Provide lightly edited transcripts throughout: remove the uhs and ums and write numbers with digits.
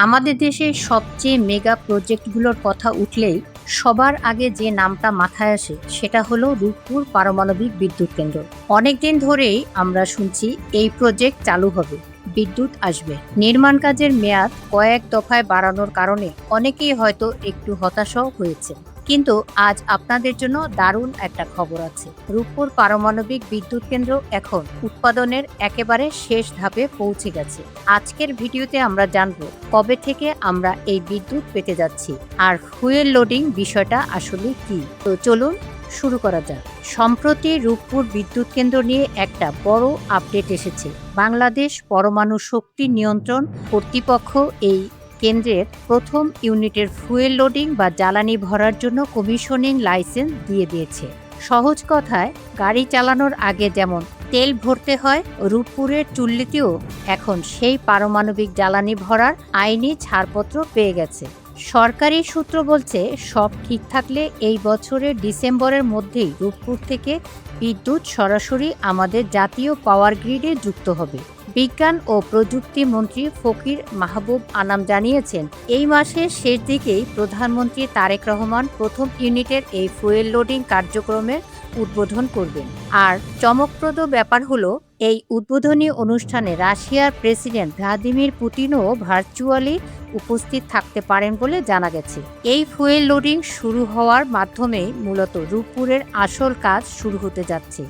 আমাদের দেশের সবচেয়ে মেগা প্রজেক্টগুলোর কথা উঠলেই সবার আগে যে নামটা মাথায় আসে সেটা হলো রূপপুর পারমাণবিক বিদ্যুৎ কেন্দ্র। অনেকদিন ধরেই আমরা শুনছি এই প্রজেক্ট চালু হবে, বিদ্যুৎ আসবে। নির্মাণ কাজের মেয়াদ কয়েক দফায় বাড়ানোর কারণে অনেকেই হয়তো একটু হতাশও হয়েছে। কিন্তু আজ আপনাদের জন্য দারুণ একটা খবর আছে। রূপপুর পারমাণবিক বিদ্যুৎ কেন্দ্র এখন উৎপাদনের একেবারে শেষ ধাপে পৌঁছে গেছে। আজকের ভিডিওতে আমরা জানব কবে থেকে আমরা এই বিদ্যুৎ পেতে যাচ্ছি আর ফুয়েল লোডিং বিষয়টা আসলে কি। তো চলুন শুরু করা যাক। সম্প্রতি রূপপুর বিদ্যুৎ কেন্দ্র নিয়ে একটা বড় আপডেট এসেছে। বাংলাদেশ পরমাণু শক্তি নিয়ন্ত্রণ কর্তৃপক্ষ এই কেন্দ্রের প্রথম ইউনিটের ফুয়েল লোডিং বা জ্বালানি ভরার জন্য কমিশনিং লাইসেন্স দিয়ে দিয়েছে। সহজ কথায় গাড়ি চালানোর আগে যেমন তেল ভরতে হয়, রূপপুরের চুল্লিতেও এখন সেই পারমাণবিক জ্বালানি ভরার আইনি ছাড়পত্র পেয়ে গেছে। সরকারি সূত্র বলছে সব ঠিক থাকলে এই বছরের ডিসেম্বরের মধ্যেই রূপপুর থেকে বিদ্যুৎ সরাসরি আমাদের জাতীয় পাওয়ার গ্রিডে যুক্ত হবে। বিজ্ঞান ও প্রযুক্তি মন্ত্রী ফকির মাহবুব আনাম জানিয়েছেন, এই মাসের শেষ দিকেই প্রধানমন্ত্রী তারেক রহমান প্রথম ইউনিটের এই ফুয়েল লোডিং কার্যক্রমের উদ্বোধন করবেন। আর চমকপ্রদ ব্যাপার হলো, এই উদ্বোধনী অনুষ্ঠানে রাশিয়ার প্রেসিডেন্ট ভ্লাদিমির পুতিনও ভার্চুয়ালি উপস্থিত থাকতে পারেন বলে জানা গেছে। এই ফুয়েল লোডিং শুরু হওয়ার মাধ্যমেই মূলত রূপপুরের আসল কাজ শুরু হতে যাচ্ছে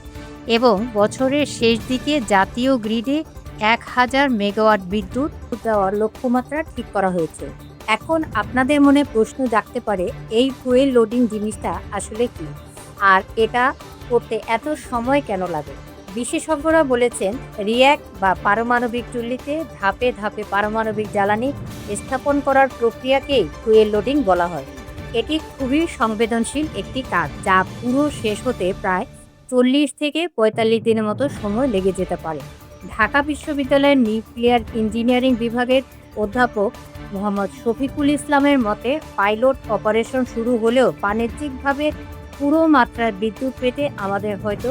এবং বছরের শেষ দিকে জাতীয় গ্রিডে 1000 মেগাওয়াট বিদ্যুৎ দেওয়ার লক্ষ্যমাত্রা ঠিক করা হয়েছে। এখন আপনাদের মনে প্রশ্ন জাগতে পারে, এই ফুয়েল লোডিং জিনিসটা আসলে কি আর এটা করতে এত সময় কেন লাগে? বিশেষজ্ঞরা বলেছেন, রিয়্যাক্ট বা পারমাণবিক চুল্লিতে ধাপে ধাপে পারমাণবিক জ্বালানি স্থাপন করার প্রক্রিয়াকেই ফুয়েল লোডিং বলা হয়। এটি খুবই সংবেদনশীল একটি কাজ, যা পুরো শেষ হতে প্রায় 40 থেকে 45 দিনের মতো সময় লেগে যেতে পারে। ঢাকা বিশ্ববিদ্যালয়ের নিউক্লিয়ার ইঞ্জিনিয়ারিং বিভাগের অধ্যাপক মোহাম্মদ শফিকুল ইসলামের মতে, পাইলট অপারেশন শুরু হলেও বাণিজ্যিকভাবে পুরো মাত্রার বিদ্যুৎ পেতে আমাদের হয়তো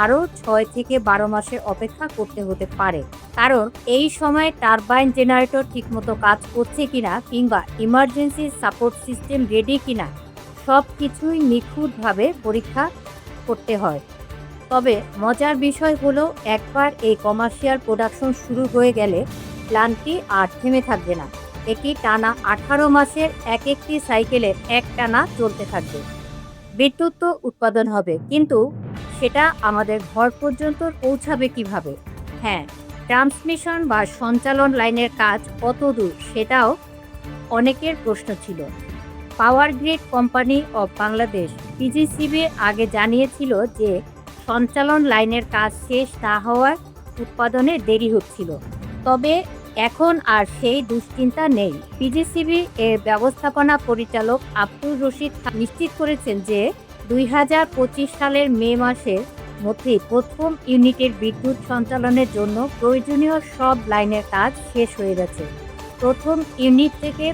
আরও 6 থেকে 12 মাসের অপেক্ষা করতে হতে পারে। কারণ এই সময় টারবাইন জেনারেটর ঠিকমতো কাজ করছে কিনা কিংবা ইমার্জেন্সি সাপোর্ট সিস্টেম রেডি কিনা সব কিছুই নিখুঁতভাবে পরীক্ষা করতে হয়। তবে মজার বিষয় হলো, একবার এই কমার্শিয়াল প্রোডাকশন শুরু হয়ে গেলে প্ল্যান্টটি আর থেমে থাকবে না। এটি টানা 18 মাসের একটি সাইকেলের একটানা চলতে থাকবে। বিদ্যুৎ তো উৎপাদন হবে, কিন্তু সেটা আমাদের ঘর পর্যন্ত পৌঁছাবে কিভাবে? হ্যাঁ, ট্রান্সমিশন বা সঞ্চালন লাইনের কাজ কত দূর সেটাও অনেকের প্রশ্ন ছিল। Power grid company of Bangladesh PGCB আগে জানিয়েছিল যে সঞ্চালন লাইনের কাজ শেষ না হওয়ার উৎপাদনে দেরি হচ্ছিল। তবে এখন আর সেই দুশ্চিন্তা নেই। পিজিসিবি এর ব্যবস্থাপনা পরিচালক আব্দুর রশিদ নিশ্চিত করেছেন যে 2025 সালের মে মাসের মধ্যেই প্রথম ইউনিটের বিদ্যুৎ সঞ্চালনের জন্য প্রয়োজনীয় সব লাইনের কাজ শেষ হয়ে গেছে। প্রথম ইউনিট থেকে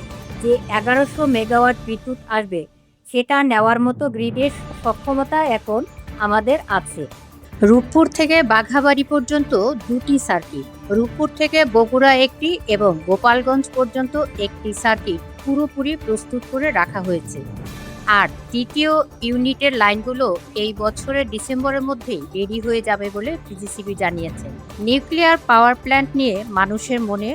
যে 1100 মেগাওয়াট বিদ্যুৎ আসবে সেটা নেওয়ার মতো গ্রিডের সক্ষমতা এখন আমাদের আছে। রূপপুর থেকে বাঘাবাড়ি পর্যন্ত 2টি সার্কিট, রূপপুর থেকে বগুড়া একটি এবং গোপালগঞ্জ পর্যন্ত একটি সার্কিট পুরোপুরি প্রস্তুত করে রাখা হয়েছে। আর তৃতীয় ইউনিটের লাইনগুলো এই বছরের ডিসেম্বরের মধ্যেই রেডি হয়ে যাবে বলে পিজিসিবি জানিয়েছে। নিউক্লিয়ার পাওয়ার প্ল্যান্ট নিয়ে মানুষের মনে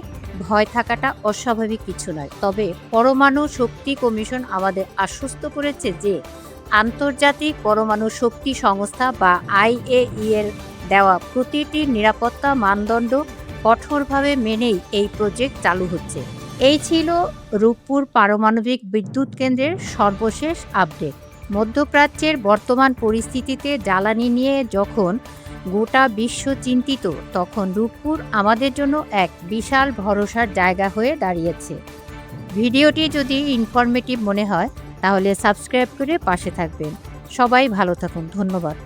ভয় থাকাটা অস্বাভাবিক কিছু নয়। তবে পরমাণু শক্তি কমিশন আমাদের আশ্বস্ত করেছে যে আন্তর্জাতিক পরমাণু শক্তি সংস্থা বা IAEA এর দেওয়া প্রতিটি নিরাপত্তা মানদণ্ড কঠোরভাবে মেনেই এই প্রজেক্ট চালু হচ্ছে। এই ছিল রূপপুর পারমাণবিক বিদ্যুৎ কেন্দ্রের সর্বশেষ আপডেট। মধ্যপ্রাচ্যের বর্তমান পরিস্থিতিতে জ্বালানি নিয়ে যখন গোটা বিশ্ব চিন্তিত, তখন রূপপুর আমাদের জন্য এক বিশাল ভরসার জায়গা হয়ে দাঁড়িয়েছে। ভিডিওটি যদি ইনফরমেটিভ মনে হয় তাহলে সাবস্ক্রাইব করে পাশে থাকবেন। সবাই ভালো থাকুন। ধন্যবাদ।